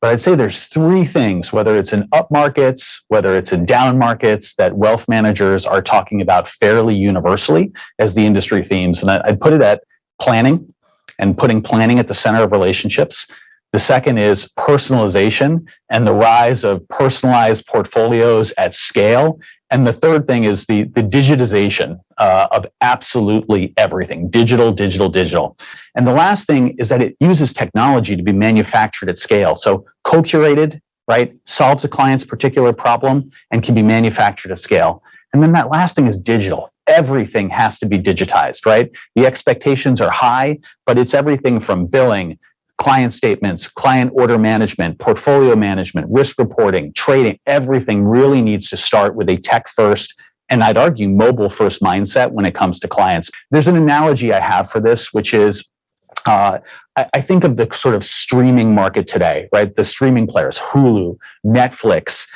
But I'd say there's three things, whether it's in up markets, whether it's in down markets, that wealth managers are talking about fairly universally as the industry themes. And I'd put it at planning, and putting planning at the center of relationships. The second is personalization and the rise of personalized portfolios at scale. And the third thing is the digitization of absolutely everything, digital. And the last thing is that it uses technology to be manufactured at scale. So co-curated, right, solves a client's particular problem and can be manufactured at scale. And then that last thing is digital. Everything has to be digitized, right? The expectations are high, but it's everything from billing, client statements, client order management, portfolio management, risk reporting, trading. Everything really needs to start with a tech first, and I'd argue mobile first mindset when it comes to clients. There's an analogy I have for this, which is I think of the sort of streaming market today, right? The streaming players, Hulu, Netflix,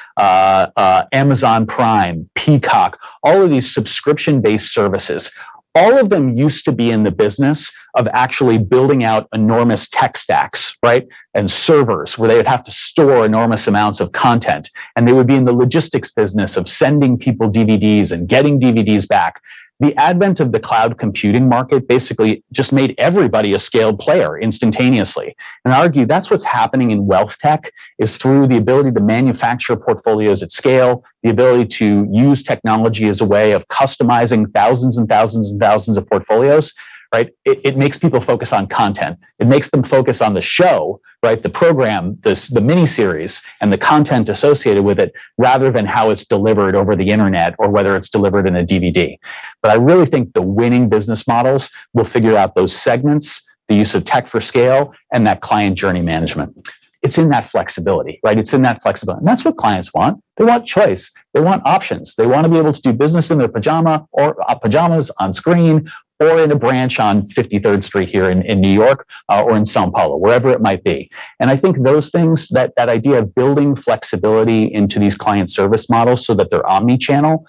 Amazon Prime, Peacock, all of these subscription-based services. All of them used to be in the business of actually building out enormous tech stacks, right? And servers where they would have to store enormous amounts of content. And they would be in the logistics business of sending people DVDs and getting DVDs back. The advent of the cloud computing market basically just made everybody a scaled player instantaneously. And I argue that's what's happening in wealth tech, is through the ability to manufacture portfolios at scale, the ability to use technology as a way of customizing thousands and thousands and thousands of portfolios, right? It makes people focus on content. It makes them focus on the show, right? The program, the mini-series, and the content associated with it, rather than how it's delivered over the internet or whether it's delivered in a DVD. But I really think the winning business models will figure out those segments, the use of tech for scale, and that client journey management. It's in that flexibility, right? It's in that flexibility. And that's what clients want. They want choice. They want options. They want to be able to do business in their pajama or pajamas on screen, or in a branch on 53rd Street here in New York, or in Sao Paulo, wherever it might be. And I think those things, that idea of building flexibility into these client service models so that they're omni-channel,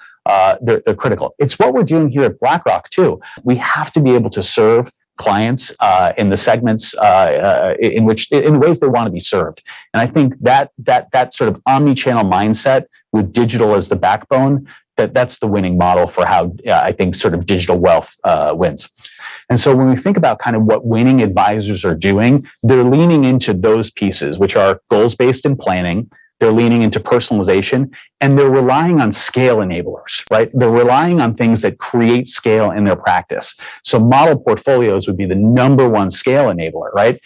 they're critical. It's what we're doing here at BlackRock too. We have to be able to serve clients in the segments in ways they want to be served. And I think that sort of omni-channel mindset with digital as the backbone, that's the winning model for how I think sort of digital wealth wins. And so when we think about kind of what winning advisors are doing, they're leaning into those pieces, which are goals-based in planning. They're leaning into personalization, and they're relying on scale enablers, right? They're relying on things that create scale in their practice. So model portfolios would be the number one scale enabler, right?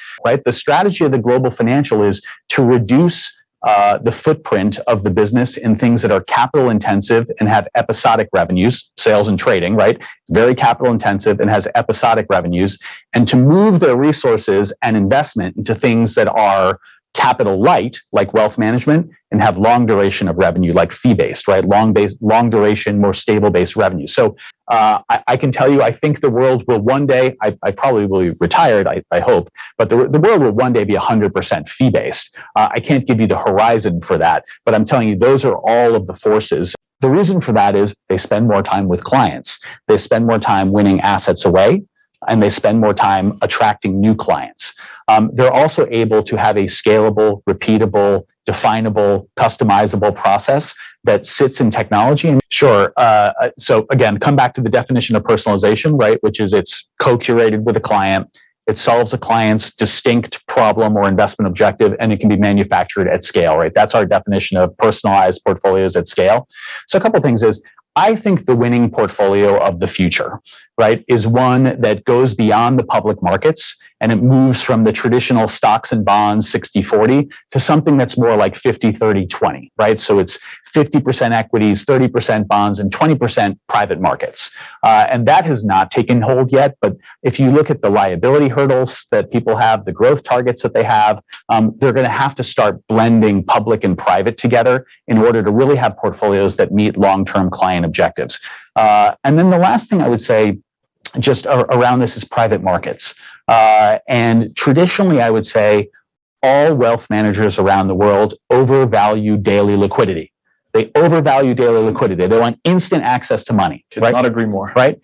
The strategy of the global financial is to reduce the footprint of the business in things that are capital intensive and have episodic revenues, sales and trading, right? Very capital intensive and has episodic revenues, and to move their resources and investment into things that are capital light, like wealth management, and have long duration of revenue, like fee-based, right? Long duration, more stable-based revenue. So I can tell you, I think the world will one day, I probably will be retired, I hope, but the world will one day be 100% fee-based. I can't give you the horizon for that, but I'm telling you, those are all of the forces. The reason for that is they spend more time with clients. They spend more time winning assets away, and they spend more time attracting new clients. They're also able to have a scalable, repeatable, definable, customizable process that sits in technology. And sure. So again, come back to the definition of personalization, right? Which is it's co-curated with a client. It solves a client's distinct problem or investment objective, and it can be manufactured at scale, right? That's our definition of personalized portfolios at scale. So a couple of things is, I think the winning portfolio of the future, right, is one that goes beyond the public markets, and it moves from the traditional stocks and bonds 60-40 to something that's more like 50-30-20, right? So it's 50% equities, 30% bonds, and 20% private markets. And that has not taken hold yet. But if you look at the liability hurdles that people have, the growth targets that they have, they're going to have to start blending public and private together in order to really have portfolios that meet long-term client objectives. And then the last thing I would say just around this is private markets. And traditionally, I would say all wealth managers around the world overvalue daily liquidity. They overvalue daily liquidity. They want instant access to money. Could not agree more. Right?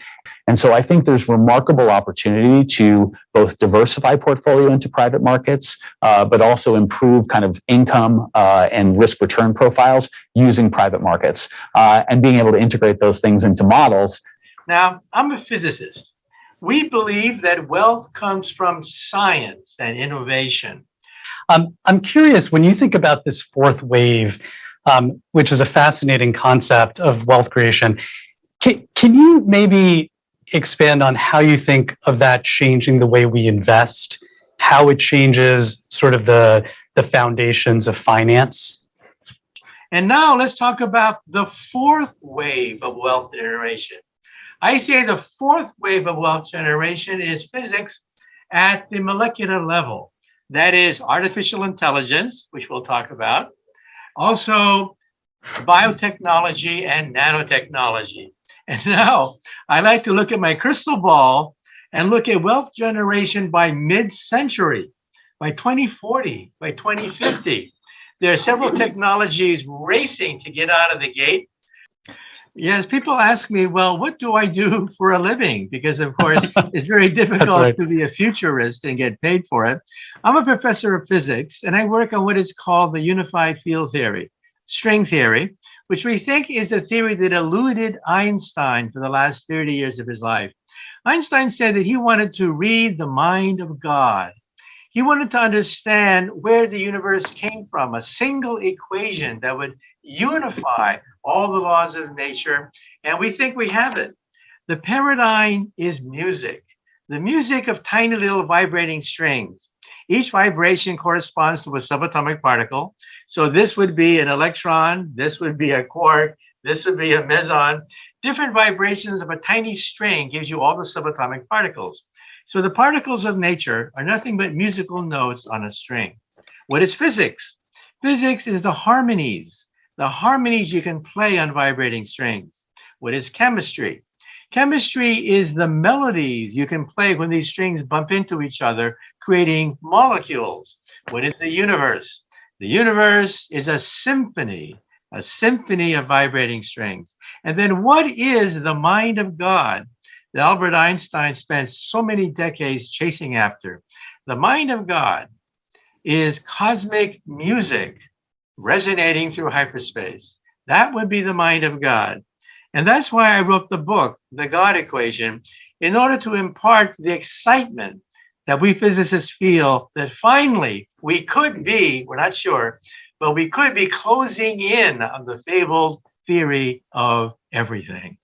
And so I think there's remarkable opportunity to both diversify portfolio into private markets, but also improve kind of income and risk return profiles using private markets and being able to integrate those things into models. Now, I'm a physicist. We believe that wealth comes from science and innovation. I'm curious, when you think about this fourth wave, which is a fascinating concept of wealth creation, can you maybe expand on how you think of that changing the way we invest, how it changes sort of the foundations of finance? And now let's talk about the fourth wave of wealth generation. I say the fourth wave of wealth generation is physics at the molecular level. That is artificial intelligence, which we'll talk about. Also, biotechnology and nanotechnology. And now I like to look at my crystal ball and look at wealth generation by mid-century, by 2040, by 2050. There are several technologies racing to get out of the gate. Yes, people ask me, well, what do I do for a living? Because, of course, it's very difficult to be a futurist and get paid for it. I'm a professor of physics, and I work on what is called the unified field theory, string theory, which we think is the theory that eluded Einstein for the last 30 years of his life. Einstein said that he wanted to read the mind of God. He wanted to understand where the universe came from, a single equation that would unify all the laws of nature, and we think we have it. The paradigm is music, the music of tiny little vibrating strings. Each vibration corresponds to a subatomic particle. So this would be an electron, this would be a quark, this would be a meson. Different vibrations of a tiny string gives you all the subatomic particles. So the particles of nature are nothing but musical notes on a string. What is physics? Physics is the harmonies you can play on vibrating strings. What is chemistry? Chemistry is the melodies you can play when these strings bump into each other, creating molecules. What is the universe? The universe is a symphony of vibrating strings. And then what is the mind of God that Albert Einstein spent so many decades chasing after? The mind of God is cosmic music resonating through hyperspace. That would be the mind of God. And that's why I wrote the book, The God Equation, in order to impart the excitement that we physicists feel that finally we could be, we're not sure, but we could be closing in on the fabled theory of everything.